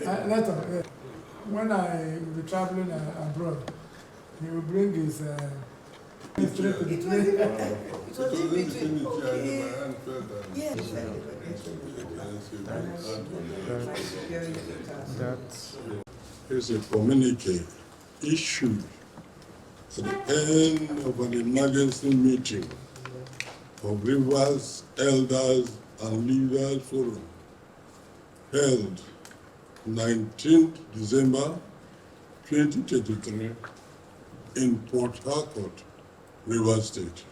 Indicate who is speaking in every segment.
Speaker 1: When I will be traveling abroad, he will bring his straight to the train.
Speaker 2: It was in between. Okay. Yes.
Speaker 3: Here's a communique issued at the end of an emergency meeting of Rivers Elders and Leaders Forum held 19th December 2023 in Port Harcourt, Rivers State.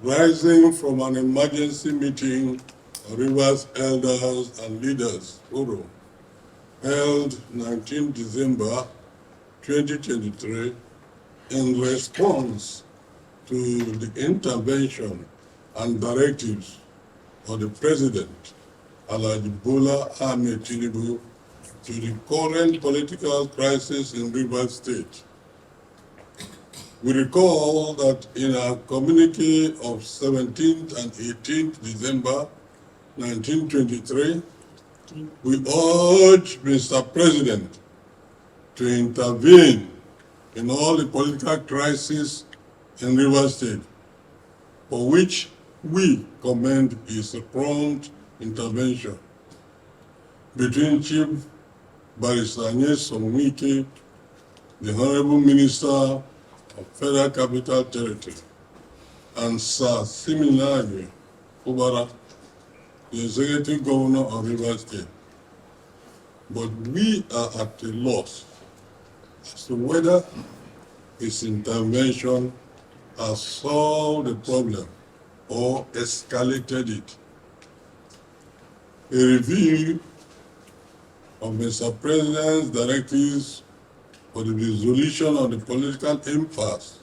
Speaker 3: Rising from an emergency meeting of Rivers Elders and Leaders Forum held 19 December 2023 in response to the intervention and directives of the President, Alhaji Bola Ahmed Tinubu, to the current political crisis in Rivers State. We recall that in our communique of 17th and 18th December 1923, we urged Mr. President to intervene in all the political crises in Rivers State, for which we commend his prompt intervention between Chief Barrister Wike, the Honorable Minister of Federal Capital Territory, and Sir Siminalayi Fubara, the Executive Governor of Rivers State. But we are at a loss as to whether his intervention has solved the problem or escalated it. A review of Mr. President's directives for the resolution of the political impasse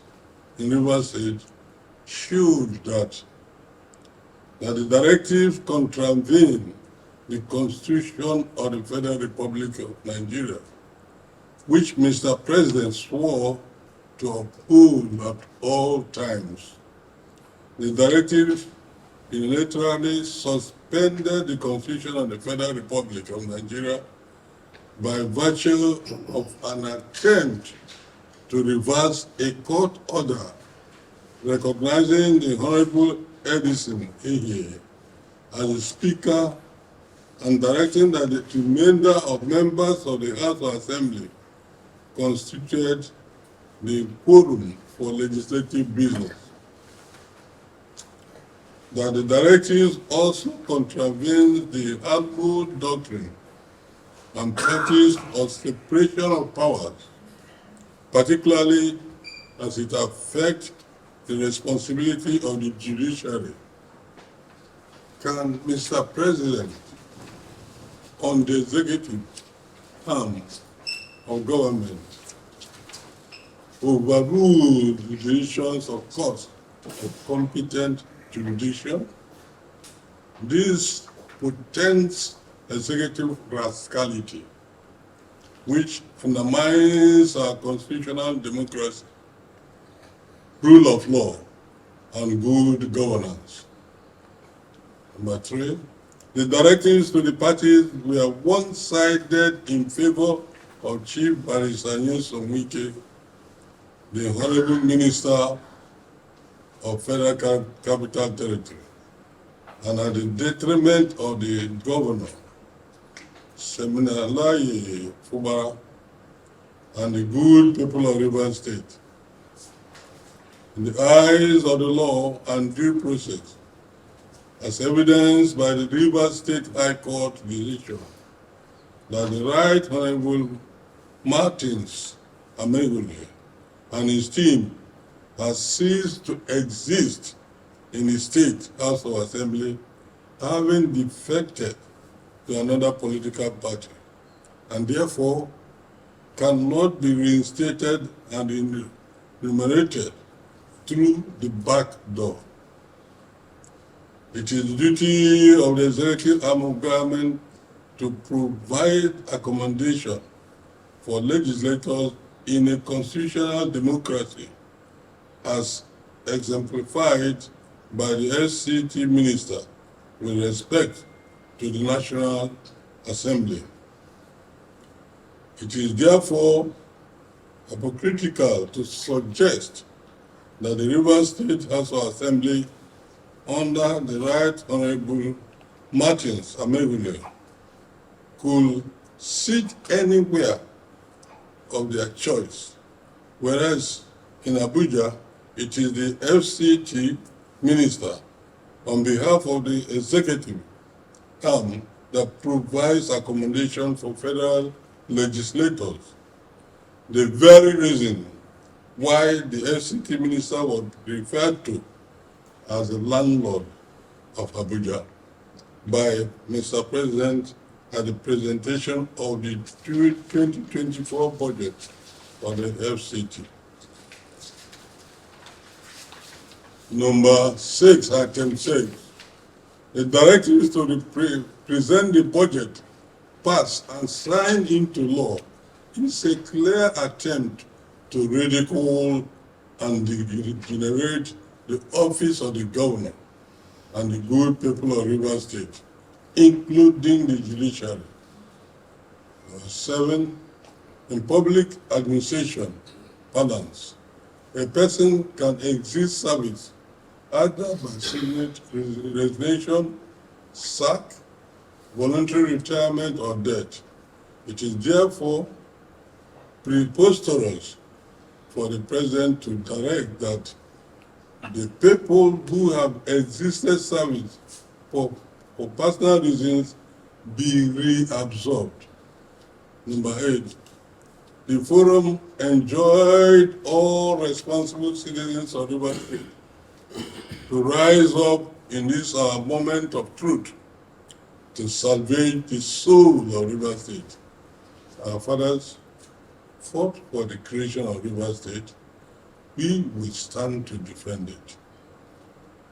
Speaker 3: in Rivers State showed that the directives contravene the Constitution of the Federal Republic of Nigeria, which Mr. President swore to uphold at all times. The directive unilaterally suspended the Constitution of the Federal Republic of Nigeria by virtue of an attempt to reverse a court order recognizing the Honorable Edison Ehe as the Speaker and directing that the remainder of members of the House of Assembly constituted the quorum for legislative business. That the directives also contravene the harmful doctrine and practice of separation of powers, particularly as it affects the responsibility of the judiciary. Can Mr. President, on the executive arm of government, overrule the decisions of courts of competent jurisdiction? This portends executive rascality, which undermines our constitutional democracy, rule of law, and good governance. Number 3, the directives to the parties were one-sided in favor of Chief Barrister Wike, the Honorable Minister of Federal Capital Territory, and at the detriment of the Governor, Siminalayi Fubara, and the good people of Rivers State. In the eyes of the law and due process, as evidenced by the Rivers State High Court decision, that the Right Honorable Martins Amegule and his team has ceased to exist in the State House of Assembly, having defected to another political party, and therefore cannot be reinstated and remunerated through the back door. It is the duty of the executive arm of government to provide accommodation for legislators in a constitutional democracy, as exemplified by the SCT minister with respect to the National Assembly. It is therefore hypocritical to suggest that the Rivers State House of Assembly under the Right Honorable Martins Amewule could sit anywhere of their choice, whereas in Abuja, it is the FCT minister on behalf of the executive arm that provides accommodation for federal legislators. The very reason why the FCT minister was referred to as the landlord of Abuja by Mr. President at the presentation of the 2024 budget of the FCT. Number 6, item 6. The directive is to present the budget passed and signed into law is a clear attempt to ridicule and degenerate the office of the governor and the good people of Rivers State, including the judiciary. Number 7, in public administration balance, a person can exit service either by signet resignation, sack, voluntary retirement, or death. It is therefore preposterous for the president to direct that the people who have existed service for personal reasons be reabsorbed. Number 8, the forum enjoined all responsible citizens of Rivers State to rise up in this moment of truth to salvage the soul of Rivers State. Our fathers fought for the creation of Rivers State. We will stand to defend it.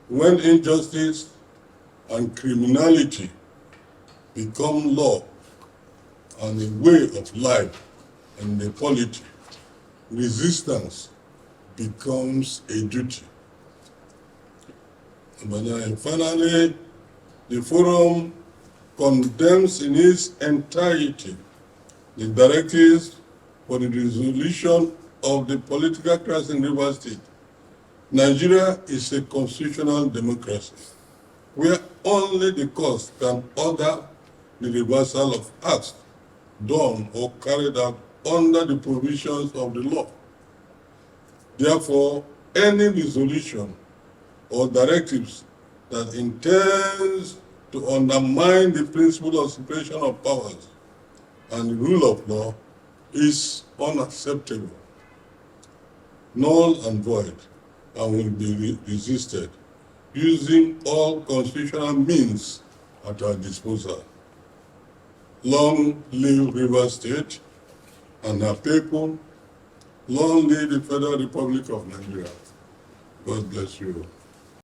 Speaker 3: When injustice and criminality become law and a way of life and the polity, resistance becomes a duty. And finally, the forum condemns in its entirety the directives for the resolution of the political crisis in Rivers State. Nigeria is a constitutional democracy where only the court can order the reversal of acts done or carried out under the provisions of the law. Therefore, any resolution or directives that intends to undermine the principle of separation of powers and the rule of law is unacceptable, null and void, and will be resisted using all constitutional means at our disposal. Long live Rivers State and her people. Long live the Federal Republic of Nigeria. God bless you.